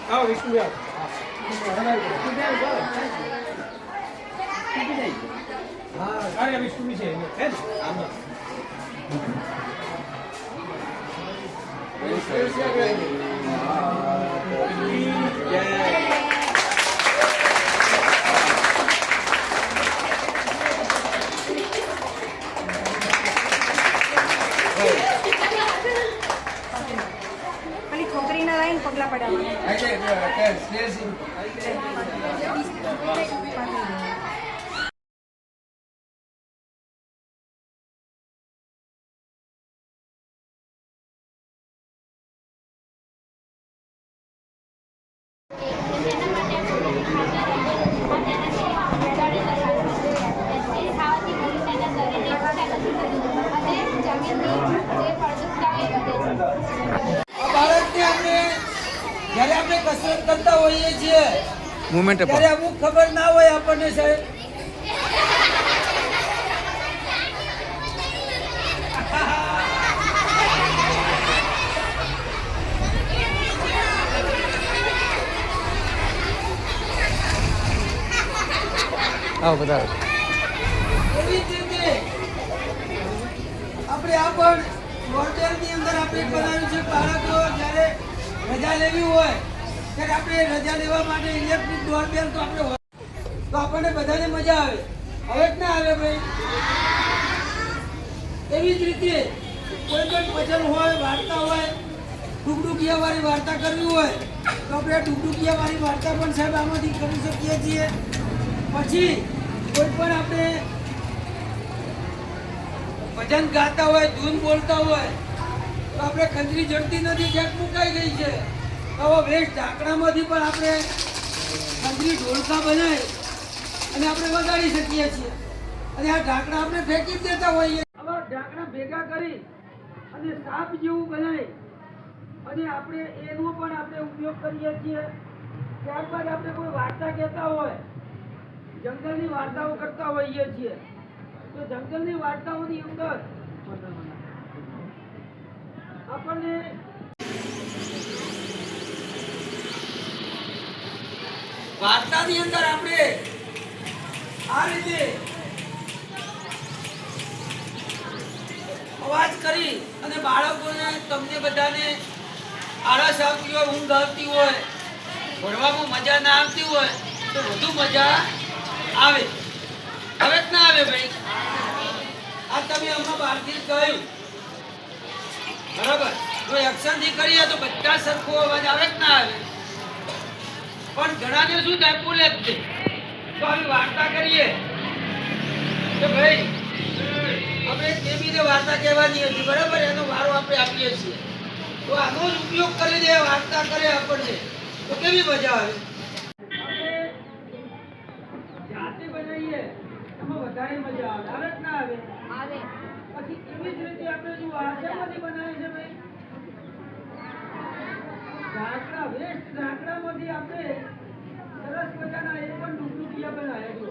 આવો વિષ્ણુ આવો. હા અરે વિષ્ણુ છે હે ને આમાં છોકરીના લાઈન પગલા પડાવવા જ્યારે આપણે કસરત કરતા હોઈએ છીએ મુમેન્ટ ત્યારે અમુક ખબર ના હોય આપણને સાહેબ આવો બધા એવી જ રીતે આપણે આ પણ હોટેલની અંદર આપણે બનાવ્યું છે બાળકો જ્યારે રજા લેવી હોય ત્યારે આપણે રજા લેવા માટે ઇલેક્ટ્રિક ડોરબેલ તો આપણે તો આપણને બધાને મજા આવે હવે જ ના આવે ભાઈ એવી જ રીતે કોઈ પણ ભજન હોય વાર્તા હોય ડુગડુગિયા વાળી વાર્તા કરવી હોય તો આપણે ડુગડુગિયા વાળી વાર્તા પણ સાહેબ આમાંથી કરી શકીએ છીએ પછી કોઈ પણ આપણે ભજન ગાતા હોય ધૂન બોલતા હોય તો આપણે ખંજરી જડતી નથી ક્યાંક મુકાઈ ગઈ છે તો વેસ્ટ ઢાંકણામાંથી પણ આપણે ખંજરી ઢોલકા બનાવી અને આપણે વગાડી શકીએ છીએ અને આ ઢાંકણા આપણે ફેંકી જ દેતા હોઈએ આવા ઢાંકણા ભેગા કરી અને સાપ જેવું બનાવી અને આપણે એનો પણ આપણે ઉપયોગ કરીએ છીએ ત્યારબાદ આપણે કોઈ વાર્તા કહેતા હોય જંગલની વાર્તાઓ કરતા હોઈએ છીએ તો જંગલની વાર્તાઓની અંદર આપણને વાર્તાની અંદર આપણે આ રીતે અવાજ કરી અને બાળકોને તમને બધાને આળસ આવતી હોય ઊંઘ આવતી હોય ભણવામાં મજા ના આવતી હોય તો વધુ મજા આવે હવે જ ના આવે ભાઈ આ તમે હમણાં બહારથી કહ્યું બરાબર જો એક્શનથી કરીએ તો બધા સરખો અવાજ આવે જ ના આવે પણ ઘણાને શું થાય બોલે જ છે તો આવી વાર્તા કરીએ કે ભાઈ આપણે કેવીને વાર્તા કહેવાની હતી બરાબર એનો વારો આપણે આપીએ છીએ તો આનો જ ઉપયોગ કરીને વાર્તા કરે આપણને તો કેવી મજા આવે જાતે બનાવીએ એમાં વધારે મજા આવે આવે જ ના આવે પછી એવી જ રીતે આપણે જો આશામાંથી બનાવે છે ભાઈ ઢાંકણા વેસ્ટ ઢાંકણામાંથી આપણે સરસ મજાના એ પણ ડુગડુગિયા બનાવ્યા